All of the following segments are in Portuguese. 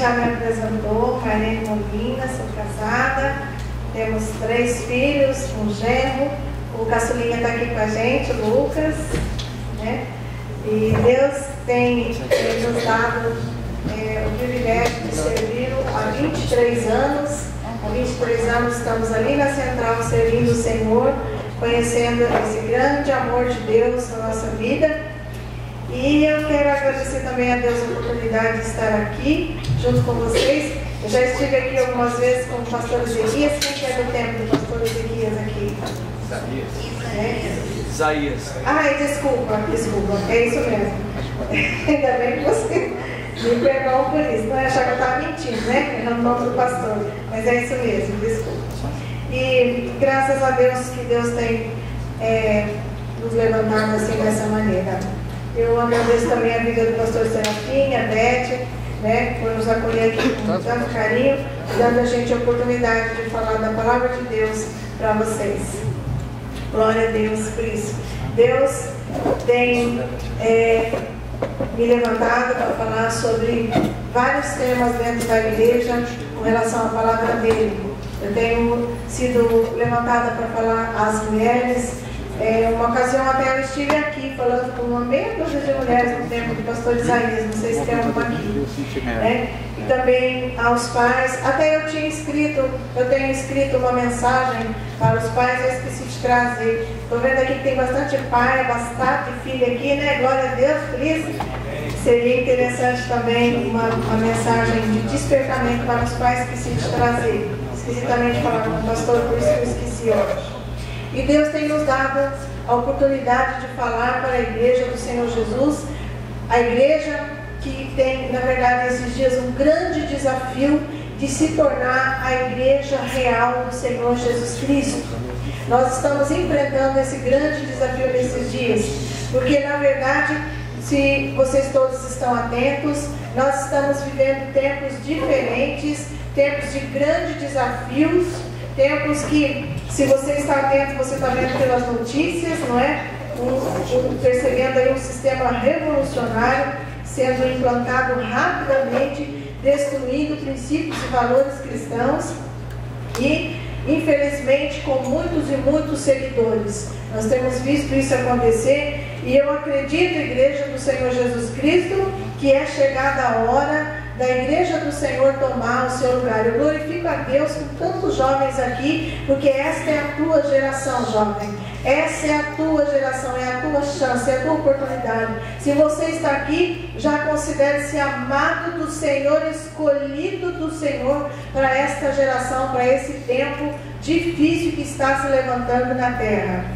já me apresentou, Marlene Molina, sou casada, temos 3 filhos, um genro, o caçulinha está aqui com a gente, o Lucas, né? E Deus tem nos dado o privilégio de servi-lo há 23 anos. Há 23 anos estamos ali na Central servindo o Senhor, conhecendo esse grande amor de Deus na nossa vida. E eu quero agradecer também a Deus a oportunidade de estar aqui junto com vocês. Eu já estive aqui algumas vezes com o pastor Ezequias. Quem que é do tempo do pastor Ezequias aqui? Isaías. Ai, desculpa, é isso mesmo. Ainda bem que você me perdoa por isso. Não é achar que eu estava mentindo, né? É o nome do pastor. Mas é isso mesmo, desculpa. E graças a Deus que Deus tem nos levantado assim dessa maneira. Eu agradeço também a vida do pastor Serafim, a Beth, né, por nos acolher aqui com tanto carinho, dando a gente a oportunidade de falar da palavra de Deus para vocês. Glória a Deus por isso. Deus tem me levantado para falar sobre vários temas dentro da igreja com relação à palavra dele. Eu tenho sido levantada para falar às mulheres. Uma ocasião até eu estive aqui falando com uma meia dúzia de mulheres no tempo do pastor Isaías, não sei se tem alguma aqui, né? E também aos pais, até eu tenho escrito uma mensagem para os pais, eu esqueci de trazer. Estou vendo aqui que tem bastante pai, bastante filha aqui, né? Glória a Deus por isso. Seria interessante também uma mensagem de despertamento para os pais, esqueci de trazer. Esqueci também de falar com o pastor, por isso que eu esqueci hoje. E Deus tem nos dado a oportunidade de falar para a igreja do Senhor Jesus, a igreja que tem, na verdade, esses dias um grande desafio de se tornar a igreja real do Senhor Jesus Cristo. Nós estamos enfrentando esse grande desafio nesses dias, porque, na verdade, se vocês todos estão atentos, nós estamos vivendo tempos diferentes, tempos de grandes desafios, tempos que, se você está atento, você está vendo pelas notícias, não é? Percebendo aí um sistema revolucionário sendo implantado rapidamente, destruindo princípios e valores cristãos e, infelizmente, com muitos e muitos seguidores. Nós temos visto isso acontecer e eu acredito, Igreja do Senhor Jesus Cristo, que é chegada a hora da Igreja do Senhor tomar o seu lugar. Eu glorifico a Deus com tantos jovens aqui, porque esta é a tua geração, jovem. Essa é a tua geração, é a tua chance, é a tua oportunidade. Se você está aqui, já considere-se amado do Senhor, escolhido do Senhor para esta geração, para esse tempo difícil que está se levantando na terra.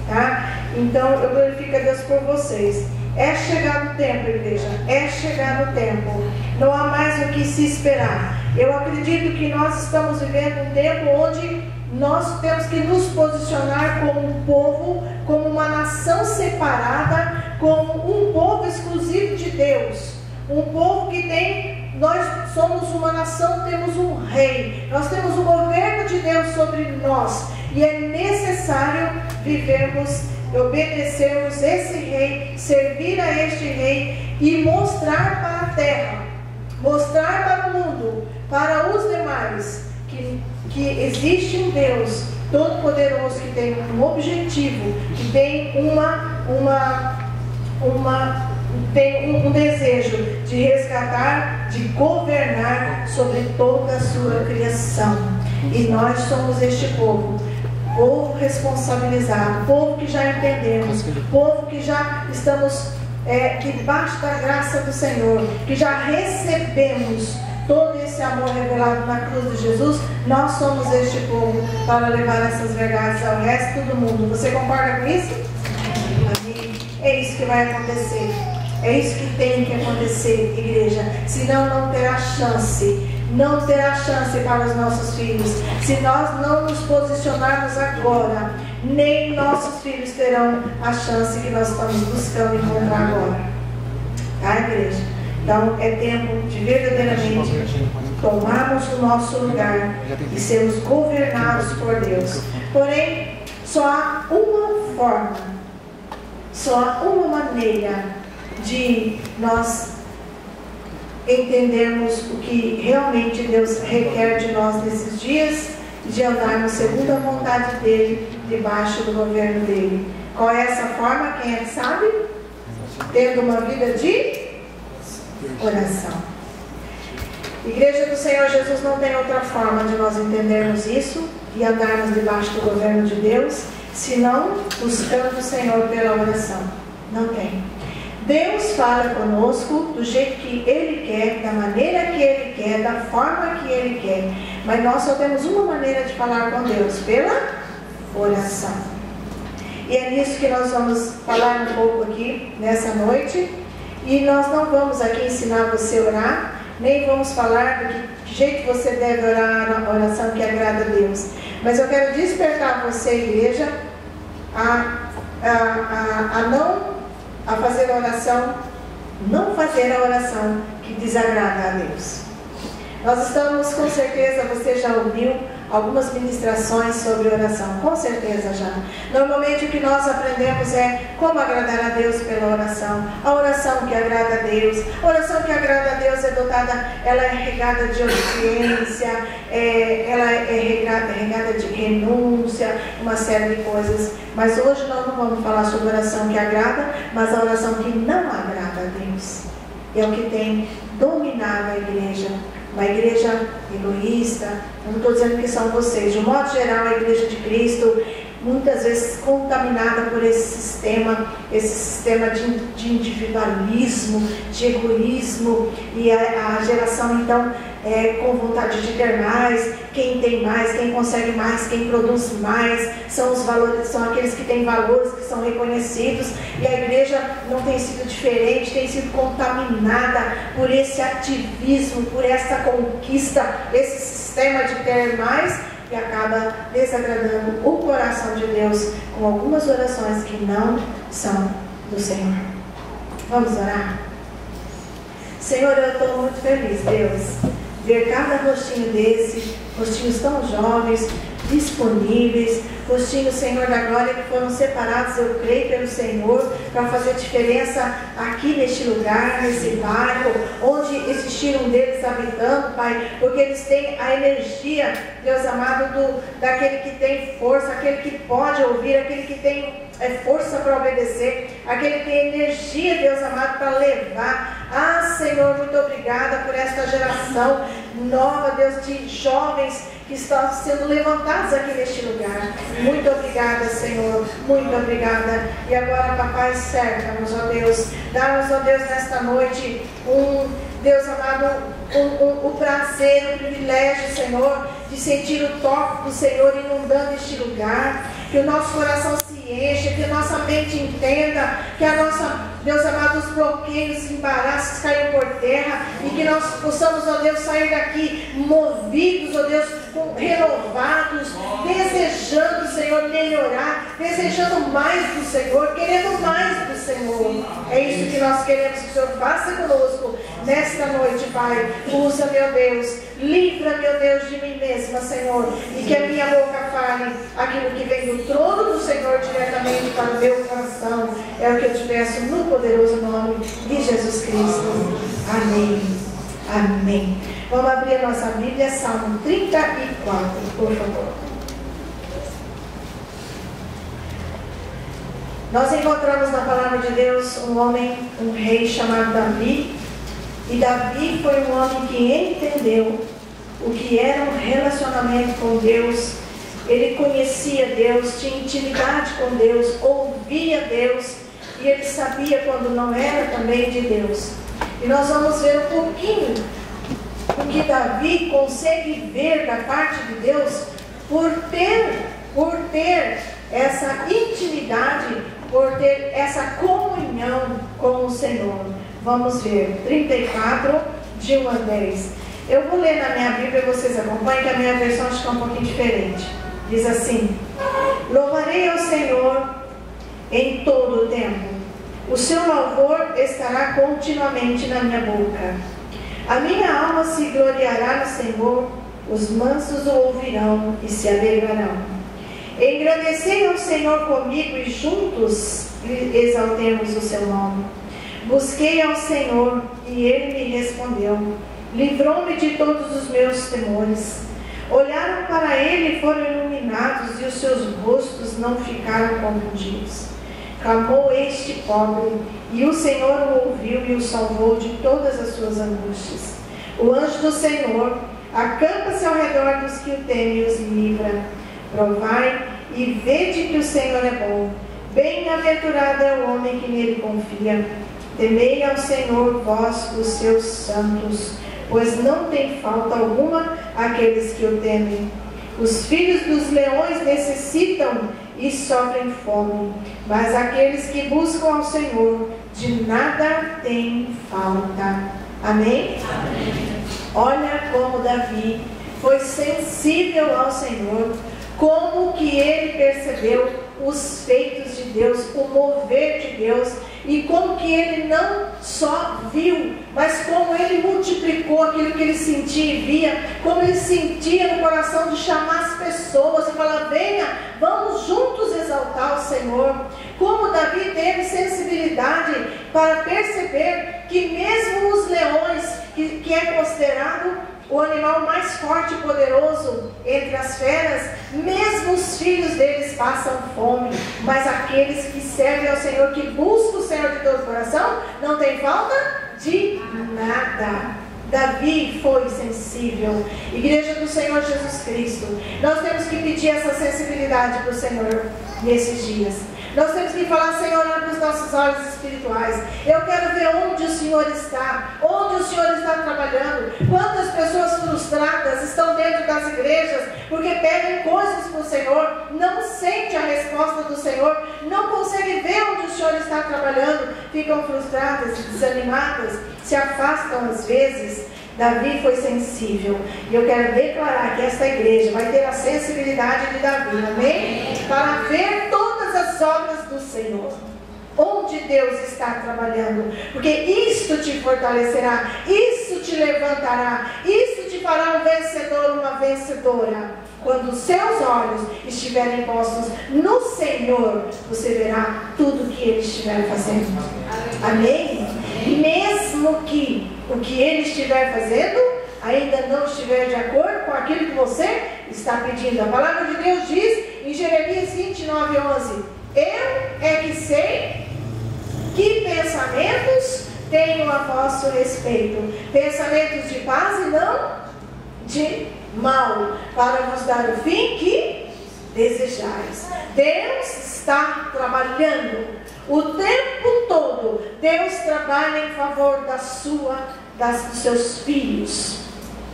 Tá? Então, eu glorifico a Deus por vocês. É chegado o tempo, igreja, é chegado o tempo. Não há mais o que se esperar. Eu acredito que nós estamos vivendo um tempo onde nós temos que nos posicionar como um povo, como uma nação separada, como um povo exclusivo de Deus. Um povo que tem, nós somos uma nação, temos um rei, nós temos o governo de Deus sobre nós. E é necessário vivermos, obedecermos esse rei, servir a este rei e mostrar para a terra, mostrar para o mundo, para os demais, que existe um Deus todo-poderoso, que tem um objetivo, que tem um desejo de resgatar, de governar sobre toda a sua criação. E nós somos este povo responsabilizado, povo que já entendemos, povo que já estamos debaixo da graça do Senhor, que já recebemos todo esse amor revelado na cruz de Jesus. Nós somos este povo para levar essas verdades ao resto do mundo. Você concorda com isso? Amém. É isso que vai acontecer. É isso que tem que acontecer, igreja. Senão não terá chance. Não terá chance para os nossos filhos. Se nós não nos posicionarmos agora, nem nossos filhos terão a chance que nós estamos buscando encontrar agora. Tá, igreja? Então é tempo de verdadeiramente tomarmos o nosso lugar e sermos governados por Deus. Porém, só há uma forma, só há uma maneira de nós entendermos o que realmente Deus requer de nós nesses dias, de andarmos segundo a vontade dEle, debaixo do governo dEle. Qual é essa forma? Quem é que sabe? Tendo uma vida de oração. Igreja do Senhor Jesus, não tem outra forma de nós entendermos isso e andarmos debaixo do governo de Deus, senão buscando o Senhor pela oração. Não tem. Deus fala conosco do jeito que Ele quer, da maneira que Ele quer, da forma que Ele quer. Mas nós só temos uma maneira de falar com Deus, pela oração. E é nisso que nós vamos falar um pouco aqui, nessa noite. E nós não vamos aqui ensinar você a orar, nem vamos falar do que jeito você deve orar a oração que agrada a Deus. Mas eu quero despertar você, igreja, a fazer a oração, não fazer a oração que desagrada a Deus. Nós estamos, com certeza, você já ouviu algumas ministrações sobre oração, com certeza já. Normalmente o que nós aprendemos é como agradar a Deus pela oração. A oração que agrada a Deus. A oração que agrada a Deus é dotada, ela é regada de obediência, ela é regada de renúncia, uma série de coisas. Mas hoje nós não vamos falar sobre oração que agrada, mas a oração que não agrada a Deus. É o que tem dominado a igreja. Uma igreja egoísta, eu não estou dizendo que são vocês, de um modo geral a igreja de Cristo, muitas vezes contaminada por esse sistema de individualismo, de egoísmo, e a geração então com vontade de ter mais, quem tem mais, quem consegue mais, quem produz mais, são os valores, são aqueles que têm valores, que são reconhecidos, e a igreja não tem sido diferente, tem sido contaminada por esse ativismo, por essa conquista, esse sistema de ter mais, e acaba desagradando o coração de Deus com algumas orações que não são do Senhor. Vamos orar? Senhor, eu estou muito feliz, Deus, ver cada rostinho desse, rostinhos tão jovens, disponíveis, rostinhos, Senhor da glória, que foram separados, eu creio, pelo Senhor, para fazer diferença aqui neste lugar, nesse bairro, onde existiram deles habitando, Pai, porque eles têm a energia, Deus amado, daquele que tem força, aquele que pode ouvir, aquele que tem força para obedecer, aquele que tem energia, Deus amado, para levar. Ah, Senhor, muito obrigada por esta geração nova, Deus, de jovens que estão sendo levantados aqui neste lugar. Muito obrigada, Senhor, muito obrigada. E agora, papai, cerca-nos, ó Deus, dá-nos, ó Deus, nesta noite Deus amado, o prazer, o privilégio, Senhor, de sentir o toque do Senhor inundando este lugar, que o nosso coração se encha, que a nossa mente entenda, que a nossa, Deus amado, os bloqueios, embaraços caiam por terra, e que nós possamos, ó Deus, sair daqui movidos, ó Deus, renovados, desejando, Senhor, melhorar, desejando mais do Senhor, querendo mais do Senhor. É isso que nós queremos que o Senhor faça conosco nesta noite, Pai. Usa, meu Deus, livra, meu Deus, de mim mesma, Senhor, e que a minha boca fale aquilo que vem do trono do Senhor diretamente para o meu coração. É o que eu te peço no poderoso nome de Jesus Cristo. Amém. Amém. Vamos abrir a nossa Bíblia, Salmo 34, por favor. Nós encontramos na palavra de Deus um homem, um rei chamado Davi. E Davi foi um homem que entendeu o que era um relacionamento com Deus. Ele conhecia Deus, tinha intimidade com Deus, ouvia Deus, e ele sabia quando não era também de Deus. E nós vamos ver um pouquinho o que Davi consegue ver da parte de Deus por ter essa intimidade, por ter essa comunhão com o Senhor. Vamos ver, 34, de 1 a 10. Eu vou ler na minha Bíblia, vocês acompanhem, que a minha versão acho que é um pouquinho diferente. Diz assim: louvarei ao Senhor em todo o tempo. O seu louvor estará continuamente na minha boca. A minha alma se gloriará no Senhor, os mansos o ouvirão e se alegrarão. Engrandecei ao Senhor comigo e juntos exaltemos o seu nome. Busquei ao Senhor e Ele me respondeu. Livrou-me de todos os meus temores. Olharam para Ele e foram iluminados, e os seus rostos não ficaram confundidos. Clamou este pobre, e o Senhor o ouviu e o salvou de todas as suas angústias. O anjo do Senhor acampa-se ao redor dos que o temem e os livra. Provai e vede que o Senhor é bom. Bem-aventurado é o homem que nele confia. Temei ao Senhor, vós, os seus santos, pois não tem falta alguma aqueles que o temem. Os filhos dos leões necessitam e sofrem fome, mas aqueles que buscam ao Senhor, de nada têm falta. Amém? Amém. Olha como Davi foi sensível ao Senhor, como que ele percebeu os feitos de Deus, o mover de Deus, e como que ele não só viu, mas como ele multiplicou aquilo que ele sentia e via, como ele sentia no coração de chamar as pessoas e falar: venha, vamos juntos exaltar o Senhor. Como Davi teve sensibilidade para perceber que mesmo os leões, que é considerado o animal mais forte e poderoso entre as feras, mesmo os filhos deles passam fome, mas aqueles que servem ao Senhor, que buscam o Senhor de todo o coração, não tem falta de nada. Davi foi sensível. Igreja do Senhor Jesus Cristo, nós temos que pedir essa sensibilidade para o Senhor nesses dias. Nós temos que falar: Senhor, abre os nossos olhos espirituais. Eu quero ver onde o Senhor está, onde o Senhor está trabalhando. Quantas pessoas frustradas estão dentro das igrejas porque pedem coisas para o Senhor, não sente a resposta do Senhor, não conseguem ver onde o Senhor está trabalhando, ficam frustradas, desanimadas, se afastam às vezes. Davi foi sensível, e eu quero declarar que esta igreja vai ter a sensibilidade de Davi, amém? Para ver todas as obras do Senhor, onde Deus está trabalhando, porque isto te fortalecerá, isso te levantará, isso te fará um vencedor, uma vencedora. Quando os seus olhos estiverem postos no Senhor, você verá tudo que Ele estiver fazendo, amém? Mesmo que o que Ele estiver fazendo ainda não estiver de acordo com aquilo que você está pedindo. A palavra de Deus diz em Jeremias 29:11: eu é que sei que pensamentos tenho a vosso respeito, pensamentos de paz e não de mal, para vos dar o fim que desejais. Deus está trabalhando o tempo todo. Deus trabalha em favor dos seus filhos,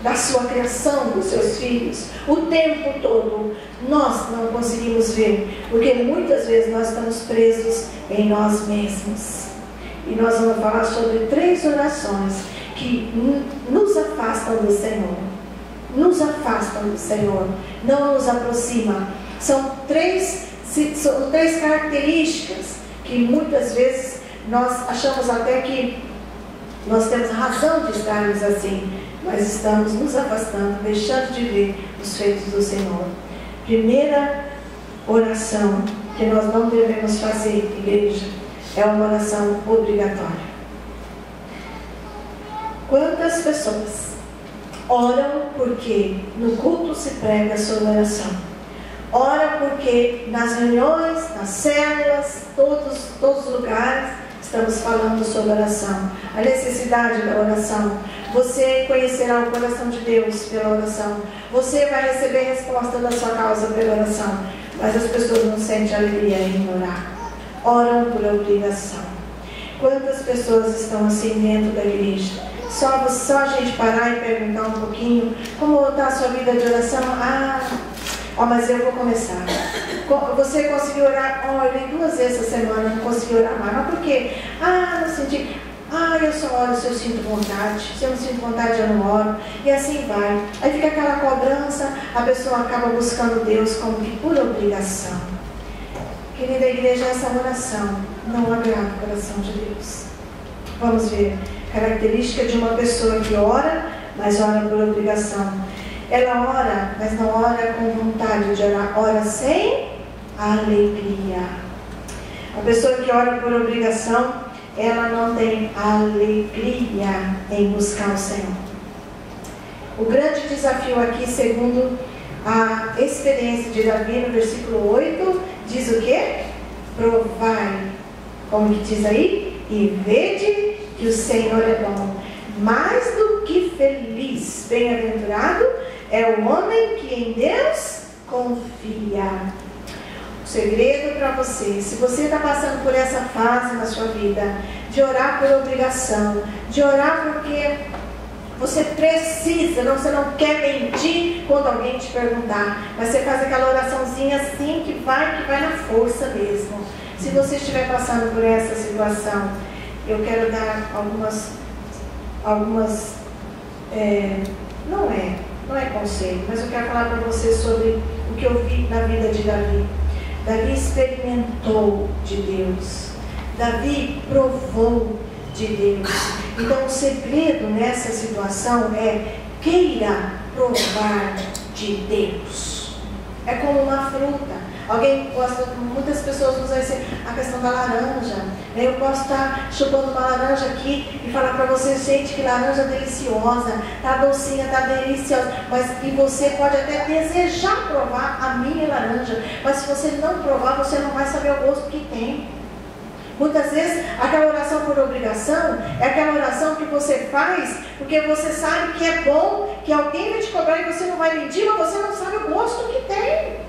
da sua criação dos seus filhos, o tempo todo. Nós não conseguimos ver, porque muitas vezes nós estamos presos em nós mesmos. E nós vamos falar sobre 3 orações que nos afastam do Senhor. Nos afastam do Senhor, não nos aproximam. São três características que muitas vezes nós achamos até que nós temos razão de estarmos assim, mas estamos nos afastando, deixando de ver os feitos do Senhor. Primeira oração que nós não devemos fazer, igreja, é uma oração obrigatória. Quantas pessoas oram porque no culto se prega sobre oração? Ora porque nas reuniões, nas células, todos os lugares estamos falando sobre oração, a necessidade da oração. Você conhecerá o coração de Deus pela oração, você vai receber resposta da sua causa pela oração, mas as pessoas não sentem alegria em orar, oram por obrigação. Quantas pessoas estão assim dentro da igreja? Só a gente parar e perguntar um pouquinho: como está a sua vida de oração? Mas eu vou começar. Você conseguiu orar? Eu orei 2 vezes essa semana, não consegui orar mais. Mas por quê? Não senti. Eu só oro se eu sinto vontade. Se eu não sinto vontade, eu não oro. E assim vai. Aí fica aquela cobrança, a pessoa acaba buscando Deus como que por obrigação. Querida igreja, essa oração não agrada o coração de Deus. Vamos ver. Característica de uma pessoa que ora, mas ora por obrigação. Ela ora, mas não ora com vontade de orar, ora sem alegria. A pessoa que ora por obrigação, ela não tem alegria em buscar o Senhor. O grande desafio aqui, segundo a experiência de Davi no versículo 8, diz o quê? Provai, como que diz aí? E vede que o Senhor é bom. Mais do que feliz, bem-aventurado é o homem que em Deus confia. O segredo para você, se você está passando por essa fase na sua vida, de orar por obrigação, de orar porque você precisa, você não quer mentir quando alguém te perguntar, mas você faz aquela oraçãozinha assim que vai na força mesmo. Se você estiver passando por essa situação, eu quero dar algumas não é conselho, mas eu quero falar para você sobre o que eu vi na vida de Davi. Davi experimentou de Deus. Davi provou de Deus. Então o segredo nessa situação é: queira provar de Deus. É como uma fruta. Alguém gosta, muitas pessoas usam a questão da laranja. Eu posso estar chupando uma laranja aqui e falar para vocês, gente, que laranja deliciosa, tá docinha, tá deliciosa. E você pode até desejar provar a minha laranja, mas se você não provar, você não vai saber o gosto que tem. Muitas vezes, aquela oração por obrigação é aquela oração que você faz porque você sabe que é bom, que alguém vai te cobrar e você não vai mentir, mas você não sabe o gosto que tem.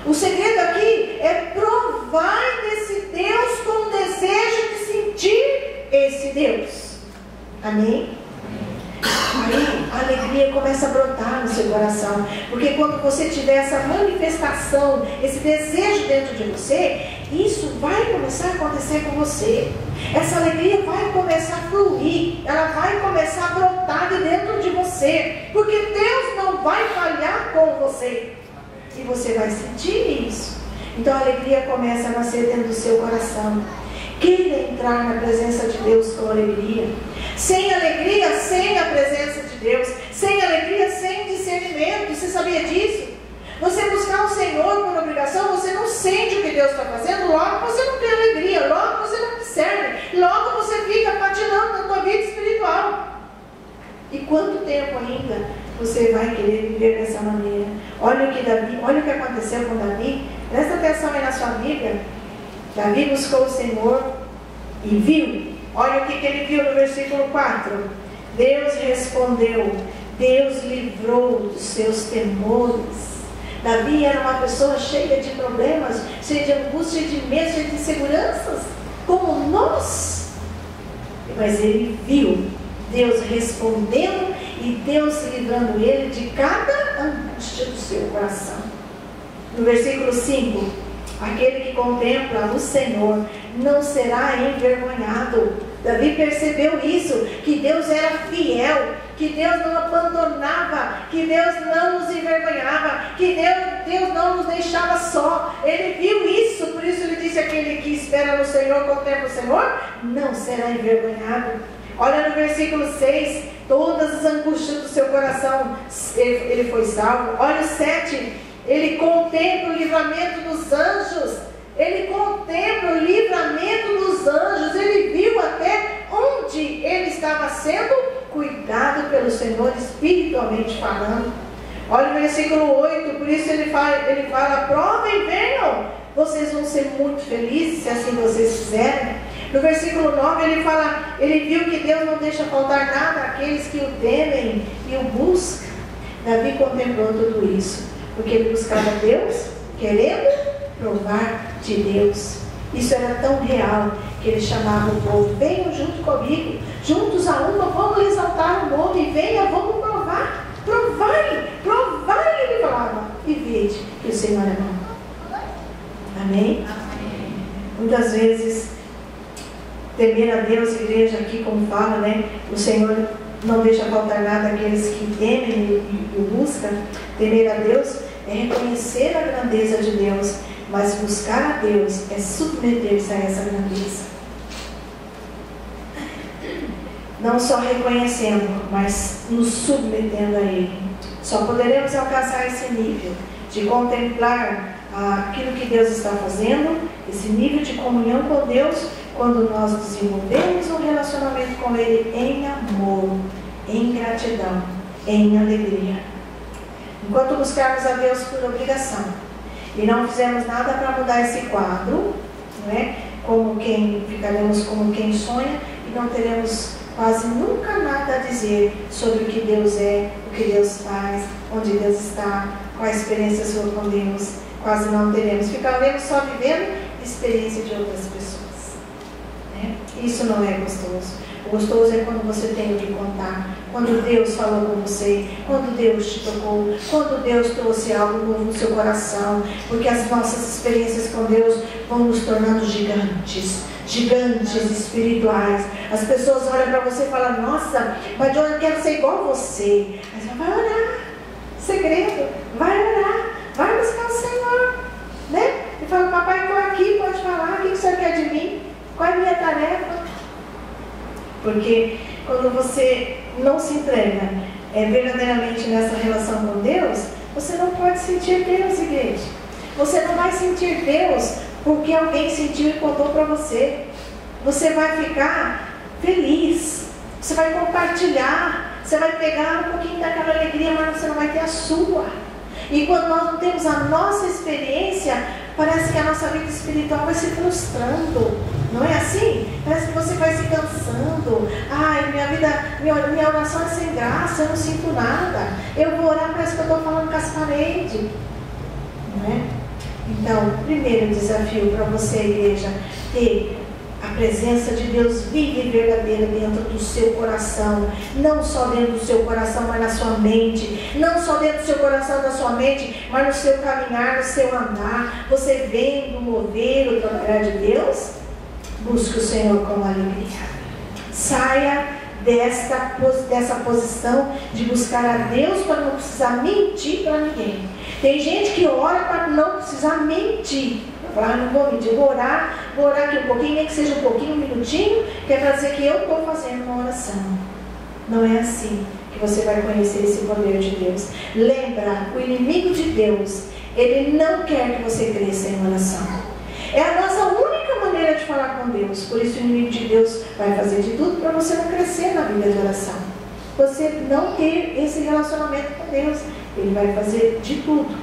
O segredo aqui é provar desse Deus com o desejo de sentir esse Deus. Amém? Aí a alegria começa a brotar no seu coração. Porque quando você tiver essa manifestação, esse desejo dentro de você, isso vai começar a acontecer com você. Essa alegria vai começar a fluir, ela vai começar a brotar de dentro de você. Porque Deus não vai falhar com você. E você vai sentir isso. Então a alegria começa a nascer dentro do seu coração. Queira entrar na presença de Deus com alegria. Sem alegria, sem a presença de Deus. Sem alegria, sem discernimento. Você sabia disso? Você buscar o Senhor por obrigação, você não sente o que Deus está fazendo, logo você não tem alegria, logo você não discerne, logo você fica patinando na tua vida espiritual. E quanto tempo ainda você vai querer viver dessa maneira? Olha o que aconteceu com Davi. Presta atenção aí na sua Bíblia. Davi buscou o Senhor e viu. Olha o que ele viu no versículo 4. Deus respondeu. Deus livrou dos seus temores. Davi era uma pessoa cheia de problemas, cheia de angústia, cheia de medo, cheia de inseguranças, como nós. Mas ele viu Deus respondendo e Deus livrando ele de cada angústia do seu coração. No versículo 5, aquele que contempla o Senhor não será envergonhado. Davi percebeu isso, que Deus era fiel, que Deus não abandonava, que Deus não nos envergonhava, que Deus não nos deixava só. Ele viu isso, por isso ele disse: aquele que espera no Senhor, contempla o Senhor, não será envergonhado. Olha no versículo 6, todas as angústias do seu coração, ele foi salvo. Olha o 7, ele contempla o livramento dos anjos. Ele contempla o livramento dos anjos. Ele viu até onde ele estava sendo cuidado pelo Senhor, espiritualmente falando. Olha o versículo 8, por isso ele fala: provem, venham, vocês vão ser muito felizes se assim vocês fizerem. No versículo 9 ele viu que Deus não deixa faltar nada àqueles que o temem e o buscam. Davi contemplou tudo isso, porque ele buscava Deus, querendo provar de Deus. Isso era tão real que ele chamava o povo: venham junto comigo, juntos a uma, vamos exaltar o nome, venha, vamos provar, provai, ele falava, e vede que o Senhor é bom. Amém? Muitas vezes temer a Deus, igreja, aqui como fala, né? O Senhor não deixa faltar nada àqueles que temem e o buscam. Temer a Deus é reconhecer a grandeza de Deus, mas buscar a Deus é submeter-se a essa grandeza. Não só reconhecendo, mas nos submetendo a Ele. Só poderemos alcançar esse nível de contemplar aquilo que Deus está fazendo, esse nível de comunhão com Deus, quando nós desenvolvemos um relacionamento com Ele em amor, em gratidão, em alegria. Enquanto buscarmos a Deus por obrigação e não fizermos nada para mudar esse quadro, não é? Ficaremos como quem sonha e não teremos quase nunca nada a dizer sobre o que Deus é, o que Deus faz, onde Deus está, qual a experiência sua com Deus. Quase não teremos. Ficaremos só vivendo a experiência de outras pessoas, né? Isso não é gostoso. O gostoso é quando você tem o que contar, quando Deus falou com você, quando Deus te tocou, quando Deus trouxe algo novo no seu coração, porque as nossas experiências com Deus vão nos tornando gigantes espirituais. As pessoas olham para você e falam: nossa, mas eu quero ser igual a você. Aí você vai orar, segredo, vai orar, vai buscar o Senhor, né? E fala: papai, estou aqui, pode falar, o que o Senhor quer de mim? Qual é a minha tarefa? Porque quando você não se entrega verdadeiramente nessa relação com Deus, você não pode sentir Deus, igreja. Você não vai sentir Deus porque alguém sentiu e contou para você. Você vai ficar feliz, você vai compartilhar, você vai pegar um pouquinho daquela alegria, mas você não vai ter a sua. E quando nós não temos a nossa experiência, parece que a nossa vida espiritual vai se frustrando. Não é assim? Parece que você vai se cansando. Ai, minha oração é sem graça, eu não sinto nada. Eu vou orar, parece que eu estou falando com as paredes. Não é? Então, primeiro desafio para você, igreja, ter a presença de Deus viva e verdadeira dentro do seu coração. Não só dentro do seu coração, mas na sua mente. Não só dentro do seu coração, na sua mente, mas no seu caminhar, no seu andar. Você vendo, mover o trabalhar de Deus. Busque o Senhor com alegria. Saia dessa posição de buscar a Deus para não precisar mentir para ninguém. Tem gente que ora para não precisar mentir. Não vou mentir, vou orar aqui um pouquinho, nem que seja um pouquinho, um minutinho, que é para dizer que eu estou fazendo uma oração. Não é assim que você vai conhecer esse poder de Deus. Lembra, o inimigo de Deus, ele não quer que você cresça em oração. É a nossa única maneira de falar com Deus. Por isso o inimigo de Deus vai fazer de tudo para você não crescer na vida de oração. Você não ter esse relacionamento com Deus. Ele vai fazer de tudo,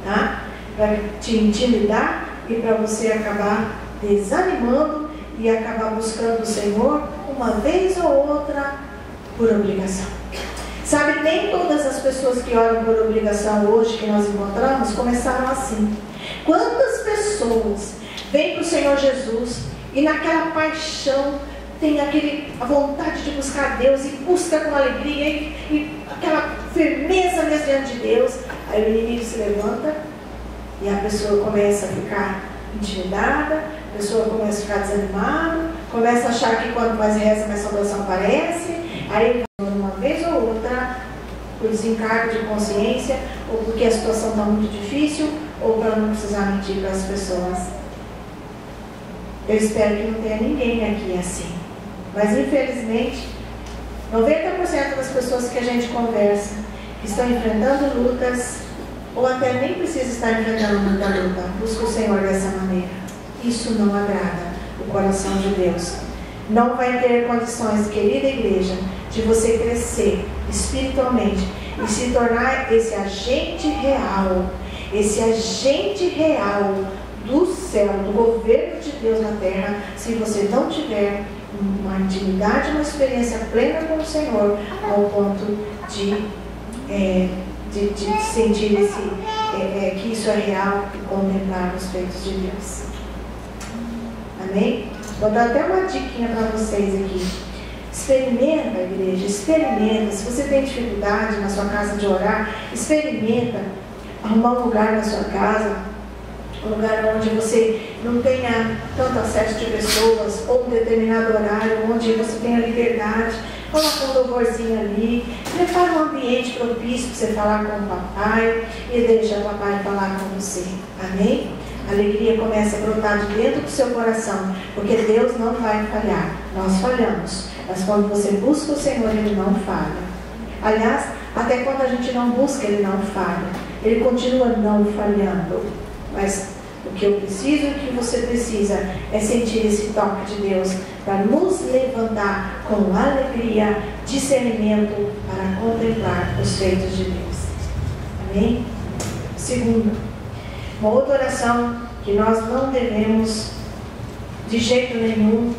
tá? Para te intimidar e para você acabar desanimando e acabar buscando o Senhor uma vez ou outra por obrigação. Sabe, nem todas as pessoas que oram por obrigação hoje que nós encontramos começaram assim. Quantas pessoas vêm para o Senhor Jesus e naquela paixão tem a vontade de buscar Deus e busca com alegria e aquela firmeza mesmo diante de Deus. Aí o inimigo se levanta e a pessoa começa a ficar intimidada, a pessoa começa a ficar desanimada, começa a achar que quanto mais reza, mais salvação aparece. Aí uma vez ou outra, por desencargo de consciência, ou porque a situação está muito difícil, ou para não precisar mentir para as pessoas. Eu espero que não tenha ninguém aqui assim. Mas infelizmente, 90% das pessoas que a gente conversa estão enfrentando lutas, ou até nem precisa estar enfrentando muita luta. Busca o Senhor dessa maneira. Isso não agrada o coração de Deus. Não vai ter condições, querida igreja, de você crescer espiritualmente e se tornar esse agente real do céu, do governo de Deus na terra, se você não tiver uma intimidade, uma experiência plena com o Senhor, ao ponto de sentir que isso é real e contemplar os feitos de Deus. Amém? Vou dar até uma diquinha para vocês aqui. Experimenta, igreja, experimenta. Se você tem dificuldade na sua casa de orar, experimenta arrumar um lugar na sua casa, um lugar onde você não tenha tanto acesso de pessoas, ou um determinado horário, onde você tenha liberdade. Coloca um louvorzinho ali, prepara um ambiente propício para você falar com o papai e deixa o papai falar com você. Amém? A alegria começa a brotar de dentro do seu coração, porque Deus não vai falhar. Nós falhamos, mas quando você busca o Senhor, Ele não falha. Aliás, até quando a gente não busca, Ele não falha. Ele continua não falhando. Mas o que eu preciso e o que você precisa é sentir esse toque de Deus para nos levantar com alegria, discernimento para contemplar os feitos de Deus. Amém? Segundo, uma outra oração que nós não devemos de jeito nenhum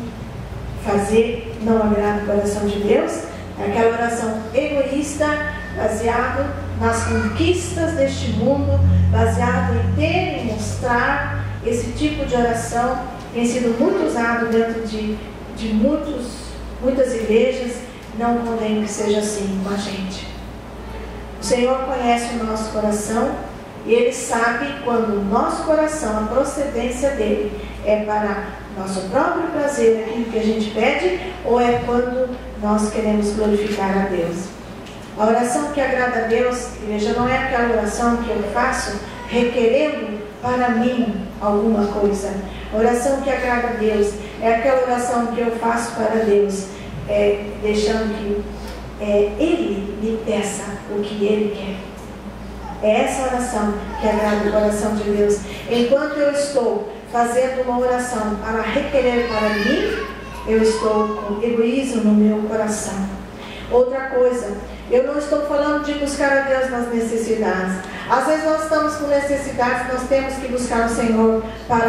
fazer, não agrada o coração de Deus, é aquela oração egoísta, baseado nas conquistas deste mundo, baseado em ter e mostrar. Esse tipo de oração tem sido muito usado dentro de muitas igrejas. Não condeno que seja assim com a gente. O Senhor conhece o nosso coração e Ele sabe quando o nosso coração, a procedência dele é para nosso próprio prazer, aquilo que a gente pede, ou é quando nós queremos glorificar a Deus. A oração que agrada a Deus, igreja, não é aquela oração que eu faço requerendo para mim alguma coisa. A oração que agrada a Deus é aquela oração que eu faço para Deus, deixando que Ele me peça o que Ele quer. É essa oração que agrada o coração de Deus. Enquanto eu estou fazendo uma oração para requerer para mim, eu estou com egoísmo no meu coração. Outra coisa, eu não estou falando de buscar a Deus nas necessidades. Às vezes nós estamos com necessidades, nós temos que buscar o Senhor para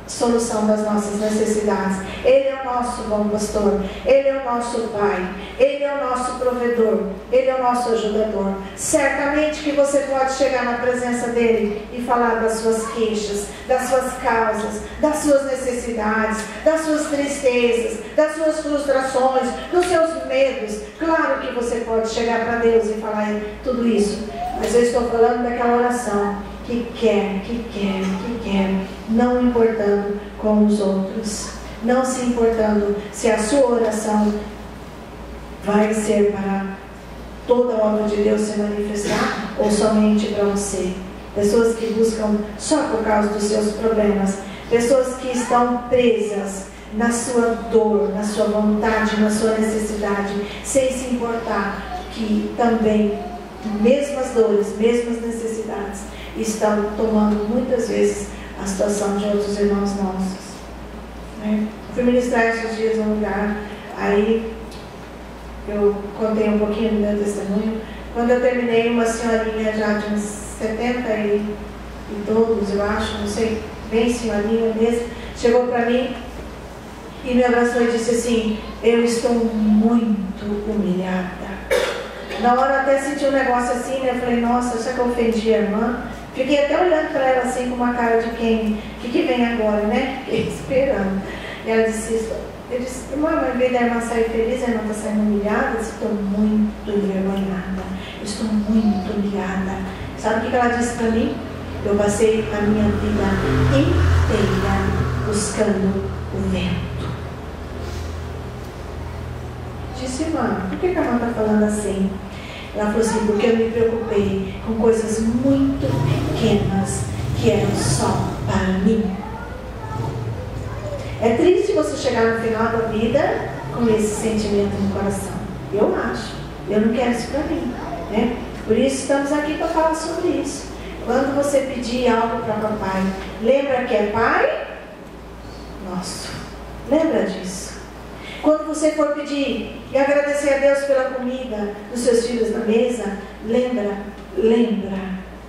a solução das nossas necessidades. Ele é o nosso bom pastor, Ele é o nosso Pai, Ele é o nosso provedor, Ele é o nosso ajudador. Certamente que você pode chegar na presença dEle e falar das suas queixas, das suas causas, das suas necessidades, das suas tristezas, das suas frustrações, dos seus medos. Claro que você pode chegar para Deus e falar tudo isso, mas eu estou falando daquela oração que quer, não importando com os outros, não se importando se a sua oração vai ser para toda a obra de Deus se manifestar ou somente para você. Pessoas que buscam só por causa dos seus problemas, pessoas que estão presas na sua dor, na sua vontade, na sua necessidade, sem se importar que também mesmas dores, mesmas necessidades estão tomando muitas vezes a situação de outros irmãos nossos. Fui ministrar esses dias num lugar, aí eu contei um pouquinho do meu testemunho. Quando eu terminei, uma senhorinha já de uns 70 e todos, eu acho, não sei, bem senhorinha mesmo, chegou para mim e me abraçou e disse assim: eu estou muito humilhada. Na hora eu até senti um negócio assim, né? Eu falei, nossa, será que eu ofendi a irmã? Fiquei até olhando para ela assim com uma cara de quem, o que vem agora, né? Fiquei esperando. E ela disse isso. Eu disse, irmã, mas em vez da irmã sair feliz, a irmã está saindo humilhada. Eu disse, estou muito envergonhada. Eu estou muito humilhada. Sabe o que ela disse para mim? Eu passei a minha vida inteira buscando o vento. Disse, irmã, por que a irmã está falando assim? Ela falou assim, porque eu me preocupei com coisas muito pequenas que eram só para mim. É triste você chegar no final da vida com esse sentimento no coração. Eu acho. Eu não quero isso para mim, né? Por isso estamos aqui para falar sobre isso. Quando você pedir algo para papai, lembra que é pai nosso. Lembra disso. Quando você for pedir e agradecer a Deus pela comida dos seus filhos na mesa, lembra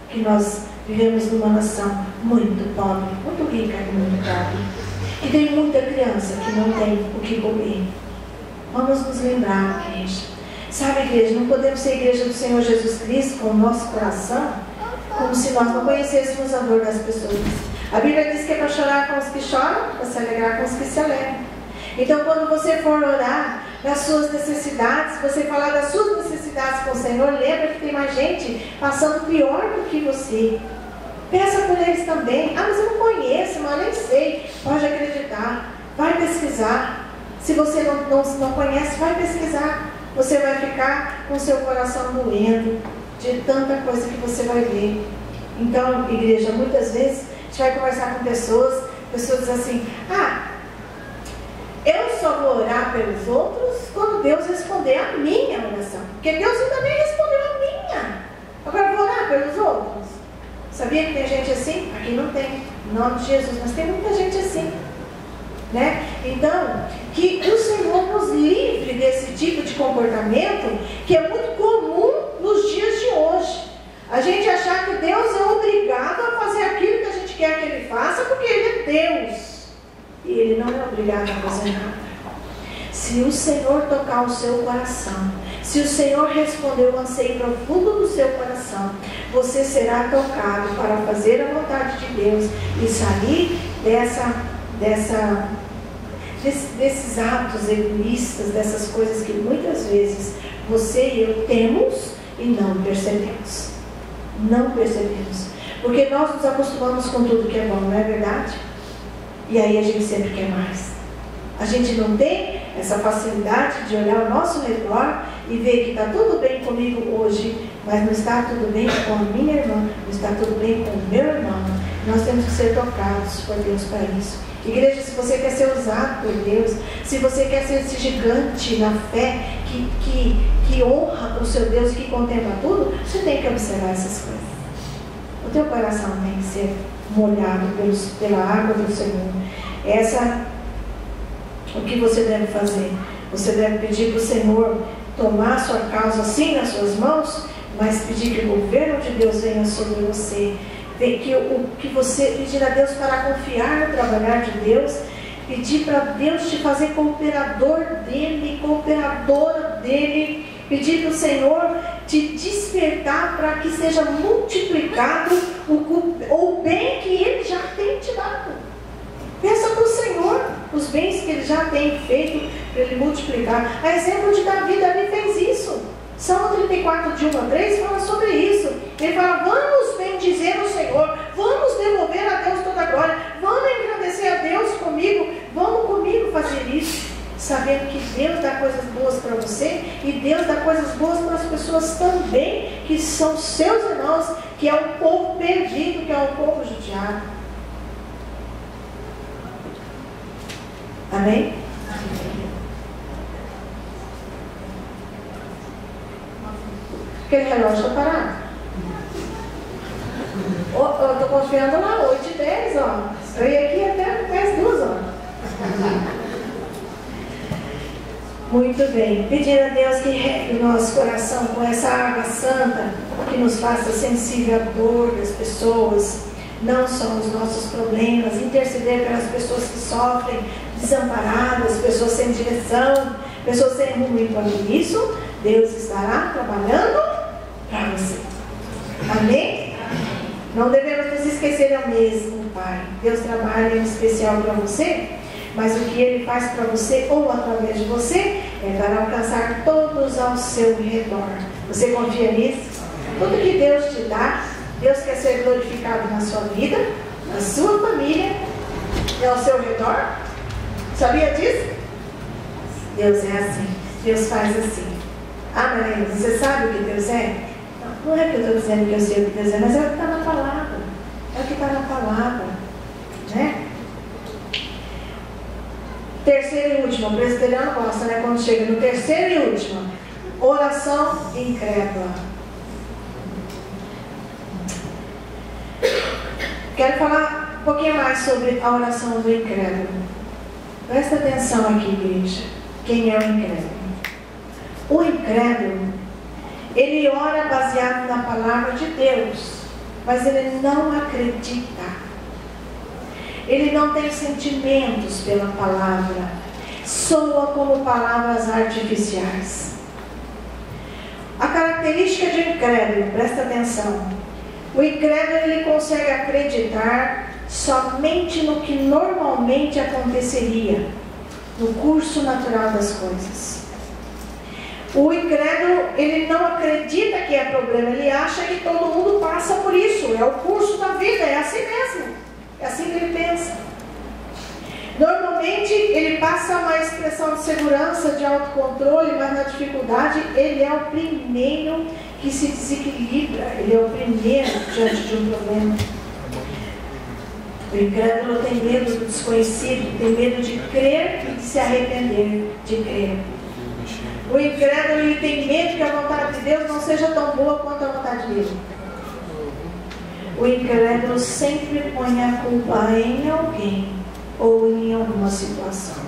que nós vivemos numa nação muito pobre, muito rica e muito pobre. E tem muita criança que não tem o que comer. Vamos nos lembrar, igreja. Sabe, igreja, não podemos ser igreja do Senhor Jesus Cristo com o nosso coração como se nós não conhecêssemos a dor das pessoas. A Bíblia diz que é para chorar com os que choram, para se alegrar com os que se alegram. Então, quando você for orar das suas necessidades, você falar das suas necessidades com o Senhor, lembra que tem mais gente passando pior do que você. Peça por eles também. Ah, mas eu não conheço, mas nem sei. Pode acreditar. Vai pesquisar. Se você não conhece, vai pesquisar. Você vai ficar com seu coração doendo de tanta coisa que você vai ver. Então, igreja, muitas vezes a gente vai conversar com pessoas dizem assim, eu só vou orar pelos outros quando Deus responder a minha oração. Porque Deus ainda nem respondeu a minha. Agora eu vou orar pelos outros. Sabia que tem gente assim? Aqui não tem, em nome de Jesus, mas tem muita gente assim, né? Então, que o Senhor nos livre desse tipo de comportamento que é muito comum nos dias de hoje. A gente achar que Deus é obrigado a fazer aquilo que a gente quer que Ele faça, porque Ele é Deus. E Ele não é obrigado a fazer nada. Se o Senhor tocar o seu coração, se o Senhor responder o anseio profundo do seu coração, você será tocado para fazer a vontade de Deus e sair desses atos egoístas, dessas coisas que muitas vezes você e eu temos e não percebemos. Não percebemos. Porque nós nos acostumamos com tudo que é bom, não é verdade? E aí a gente sempre quer mais. A gente não tem essa facilidade de olhar ao nosso redor e ver que está tudo bem comigo hoje, mas não está tudo bem com a minha irmã, não está tudo bem com o meu irmão. Nós temos que ser tocados por Deus para isso. Igreja, se você quer ser usado por Deus, se você quer ser esse gigante na fé que honra o seu Deus e que contempla tudo, você tem que observar essas coisas. O teu coração tem que ser molhado pela água do Senhor. O que você deve fazer? Você deve pedir para o Senhor tomar a sua causa assim nas suas mãos, mas pedir que o governo de Deus venha sobre você. Que você pedir a Deus para confiar no trabalhar de Deus, pedir para Deus te fazer cooperador dele, cooperadora dele, pedir para o Senhor te despertar para que seja multiplicado o bem que Ele já tem te dado. Peça para o Senhor os bens que Ele já tem feito para Ele multiplicar. A exemplo de Davi fez isso. Salmo 34, de 1 a 3 fala sobre isso. Ele fala: vamos bendizer o Senhor, vamos devolver a Deus toda a glória, vamos engrandecer a Deus comigo, vamos comigo fazer isso, sabendo que Deus dá coisas boas para você e Deus dá coisas boas para as pessoas também, que são seus irmãos, que é um povo perdido, que é um povo judiado. Amém? Aquele relógio está parado. Eu estou confiando lá, 8h10, ó. Eu ia aqui até as 2 horas. Muito bem. Pedir a Deus que regue o nosso coração com essa água santa, que nos faça sensível à dor das pessoas, não só os nossos problemas, interceder pelas pessoas que sofrem, desamparadas, pessoas sem direção, pessoas sem rumo. Enquanto isso, Deus estará trabalhando para você. Amém? Não devemos nos esquecer ao mesmo, Pai. Deus trabalha em especial para você, mas o que Ele faz para você ou através de você é para alcançar todos ao seu redor. Você confia nisso? Tudo que Deus te dá, Deus quer ser glorificado na sua vida, na sua família e ao seu redor. Sabia disso? Deus é assim. Deus faz assim. Ah, Maria, você sabe o que Deus é? Não é que eu estou dizendo que eu sei o que Deus é, mas é o que está na palavra. É o que está na palavra. Né? Terceiro e último, o presbiteriano gosta, né? Quando chega no terceiro e último, oração incrédula. Quero falar um pouquinho mais sobre a oração do incrédulo. Presta atenção aqui, igreja. Quem é o incrédulo? O incrédulo, ele ora baseado na palavra de Deus, mas ele não acredita. Ele não tem sentimentos pela palavra. Soa como palavras artificiais. A característica de um incrédulo, presta atenção. O incrédulo, ele consegue acreditar somente no que normalmente aconteceria, no curso natural das coisas. O incrédulo, ele não acredita que é problema, ele acha que todo mundo passa por isso, é o curso da vida, é assim mesmo, é assim que ele pensa. Normalmente ele passa uma expressão de segurança, de autocontrole, mas na dificuldade ele é o primeiro que se desequilibra, ele é o primeiro diante de um problema. O incrédulo tem medo do desconhecido, tem medo de crer e de se arrepender de crer. O incrédulo, ele tem medo que a vontade de Deus não seja tão boa quanto a vontade dele. O incrédulo sempre põe a culpa em alguém ou em alguma situação.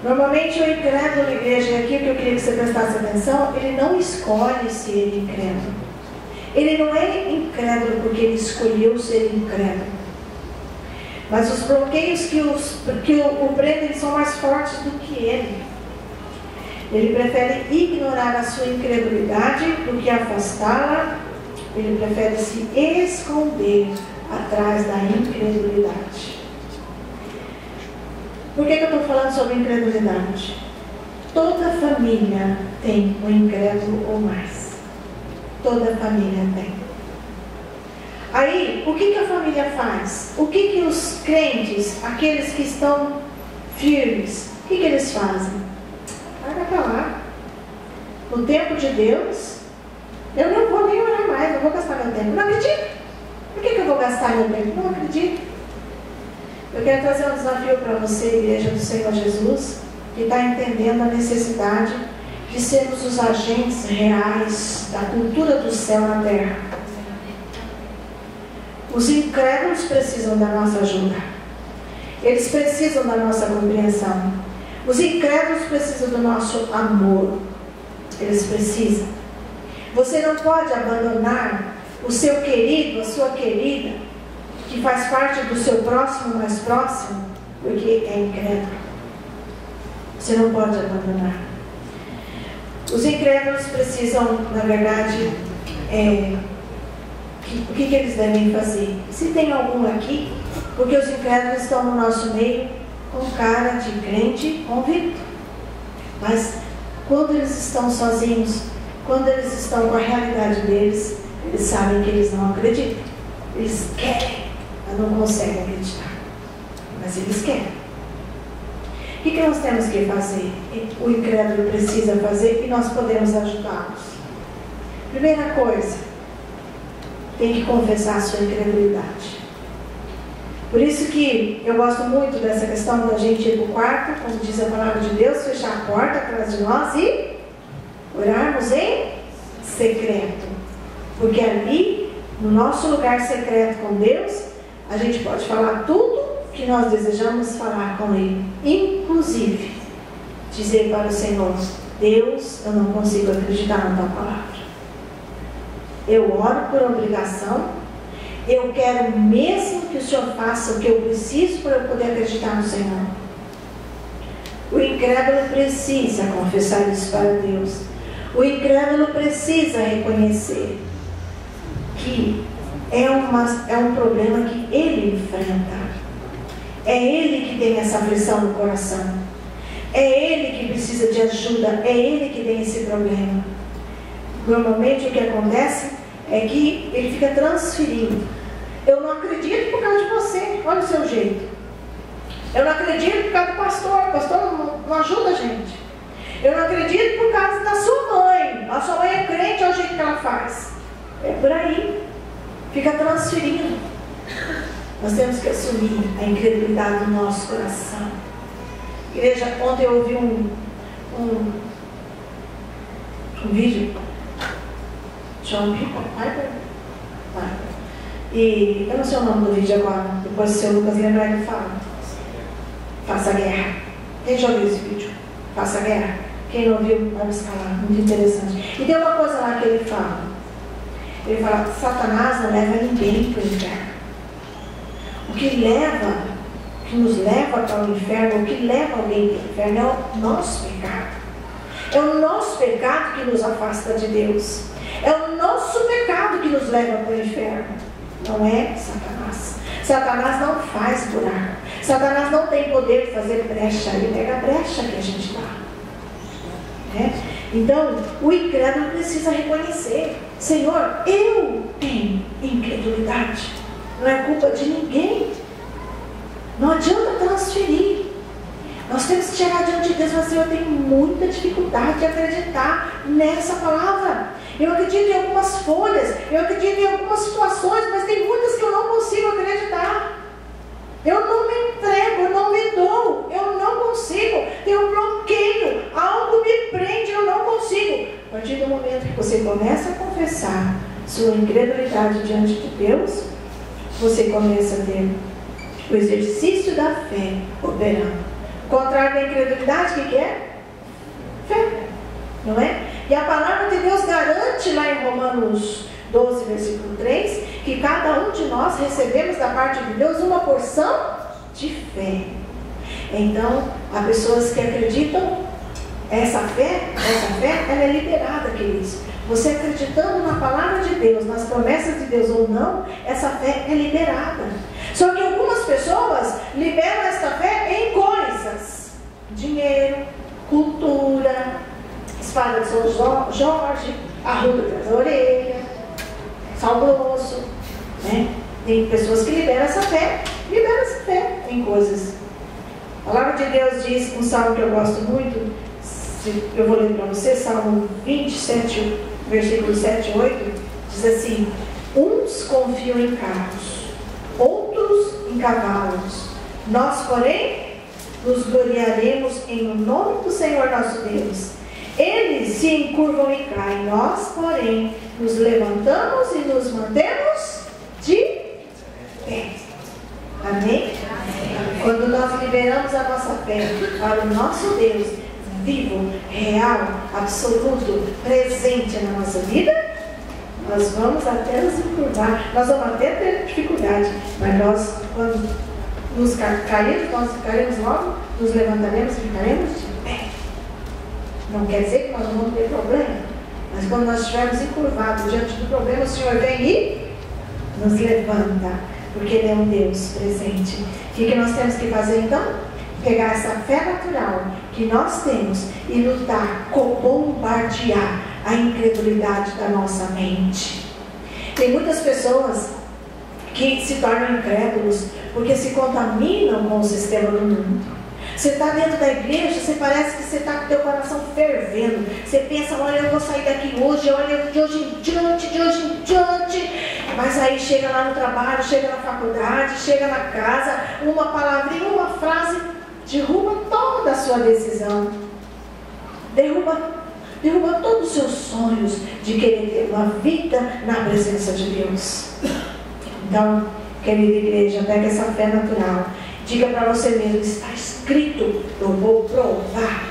Normalmente o incrédulo, igreja, aqui que eu queria que você prestasse atenção, ele não escolhe ser incrédulo. Ele não é incrédulo porque ele escolheu ser incrédulo. Mas os bloqueios que o prendem são mais fortes do que ele. Ele prefere ignorar a sua incredulidade do que afastá-la. Ele prefere se esconder atrás da incredulidade. Por que eu estou falando sobre incredulidade? Toda família tem um incrédulo ou mais. Toda família tem. Aí, o que a família faz? O que os crentes, aqueles que estão firmes, o que eles fazem? Vai para lá. No tempo de Deus, eu não vou nem orar mais, não vou gastar meu tempo. Não acredito. Por que eu vou gastar meu tempo? Não acredito. Eu quero trazer um desafio para você, igreja do Senhor Jesus, que está entendendo a necessidade de sermos os agentes reais da cultura do céu na terra. Os incrédulos precisam da nossa ajuda. Eles precisam da nossa compreensão. Os incrédulos precisam do nosso amor. Eles precisam. Você não pode abandonar o seu querido, a sua querida, que faz parte do seu próximo mais próximo, porque é incrédulo. Você não pode abandonar. Os incrédulos precisam, na verdade, o que eles devem fazer? Se tem algum aqui, porque os incrédulos estão no nosso meio com cara de crente convicto. Mas quando eles estão sozinhos, quando eles estão com a realidade deles, eles sabem que eles não acreditam. Eles querem, mas não conseguem acreditar. Mas eles querem. O que nós temos que fazer? O incrédulo precisa fazer e nós podemos ajudá-los. Primeira coisa, tem que confessar a sua incredulidade. Por isso que eu gosto muito dessa questão da gente ir para o quarto, como diz a palavra de Deus, fechar a porta atrás de nós e orarmos em secreto. Porque ali, no nosso lugar secreto com Deus, a gente pode falar tudo que nós desejamos falar com Ele. Inclusive, dizer para o Senhor: Deus, eu não consigo acreditar na Tua palavra. Eu oro por obrigação. Eu quero mesmo que o Senhor faça o que eu preciso para eu poder acreditar no Senhor. O incrédulo precisa confessar isso para Deus. O incrédulo precisa reconhecer que é um problema que ele enfrenta. É ele que tem essa aflição no coração. É ele que precisa de ajuda. É ele que tem esse problema. Normalmente o que acontece é que ele fica transferindo. Eu não acredito por causa de você. Olha o seu jeito. Eu não acredito por causa do pastor. O pastor não ajuda a gente. Eu não acredito por causa da sua mãe. A sua mãe é crente, olha o jeito que ela faz. É por aí. Fica transferindo. Nós temos que assumir a incredulidade do nosso coração. Igreja, ontem eu ouvi um vídeo. John Piper. E eu não sei o nome do vídeo agora. Depois, se o Lucas lembrar, ele fala. Faça guerra. Quem já ouviu esse vídeo? Faça guerra. Quem não ouviu, vai escalar. Muito interessante. E tem uma coisa lá que ele fala. Ele fala: Satanás não leva ninguém para o inferno. O que nos leva para o inferno, o que leva alguém para o inferno é o nosso pecado. É o nosso pecado que nos afasta de Deus. É o nosso pecado que nos leva para o inferno. Não é Satanás. Satanás não faz buraco. Satanás não tem poder de fazer brecha. Ele pega a brecha que a gente dá. Então, o incrédulo precisa reconhecer: Senhor, eu tenho incredulidade. Não é culpa de ninguém. Não adianta transferir. Nós temos que chegar diante de Deus e falar: Senhor, eu tenho muita dificuldade de acreditar nessa palavra. Eu acredito em algumas folhas, eu acredito em algumas situações, mas tem muitas que eu não consigo acreditar. Eu não me entrego, eu não me dou, eu não consigo. Tem um bloqueio, algo me prende, eu não consigo. A partir do momento que você começa a confessar, sua incredulidade diante de Deus, você começa a ter o exercício da fé operando. O contrário da incredulidade, o que é? Fé, não é? E a palavra de Deus garante lá em Romanos 12, versículo 3, que cada um de nós recebemos da parte de Deus uma porção de fé. Então, há pessoas que acreditam, essa fé, ela é liberada, queridos. Você acreditando na palavra de Deus, nas promessas de Deus ou não, essa fé é liberada. Só que algumas pessoas liberam essa fé em coisas: dinheiro, cultura, espada de São Jorge, a ruga da orelha, sal grosso, né? Tem pessoas que liberam essa fé em coisas. A palavra de Deus diz, um salmo que eu gosto muito, eu vou ler para você, Salmo 27, versículos 7 e 8, diz assim: uns confiam em carros, outros em cavalos, nós, porém, nos gloriaremos em nome do Senhor nosso Deus. Eles se encurvam e caem, nós, porém, nos levantamos e nos mantemos de pé. Amém? Quando nós liberamos a nossa fé para o nosso Deus vivo, real, absoluto, presente na nossa vida, nós vamos até nos encurvar, nós vamos até ter dificuldade, mas nós, quando nos cairmos, nós ficaremos logo, nos levantaremos e ficaremos de pé. Não quer dizer que nós não vamos ter problema, mas quando nós estivermos encurvados diante do problema, o Senhor vem e nos levanta, porque Ele é um Deus presente. O que nós temos que fazer então? Pegar essa fé natural que nós temos e lutar, bombardear a incredulidade da nossa mente. Tem muitas pessoas que se tornam incrédulos porque se contaminam com o sistema do mundo. Você está dentro da igreja, você parece que você está com o teu coração fervendo. Você pensa, olha, eu vou sair daqui hoje, olha, de hoje em diante. Mas aí chega lá no trabalho, chega na faculdade, chega na casa, uma palavrinha, uma frase, derruba toda a sua decisão. Derruba todos os seus sonhos de querer ter uma vida na presença de Deus. Então, querida igreja, pega essa fé natural. Diga para você mesmo, está escrito, eu vou provar.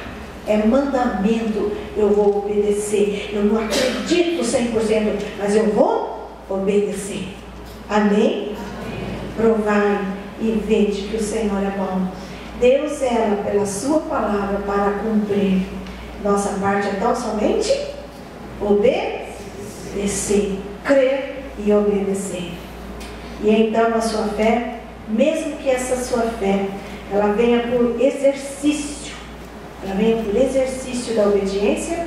É mandamento, eu vou obedecer. Eu não acredito 100%, mas eu vou obedecer. Amém? Provai e vede que o Senhor é bom. Deus zela pela sua palavra para cumprir. Nossa parte é tão somente obedecer, crer e obedecer. E então a sua fé, mesmo que essa sua fé, ela venha por exercício da obediência,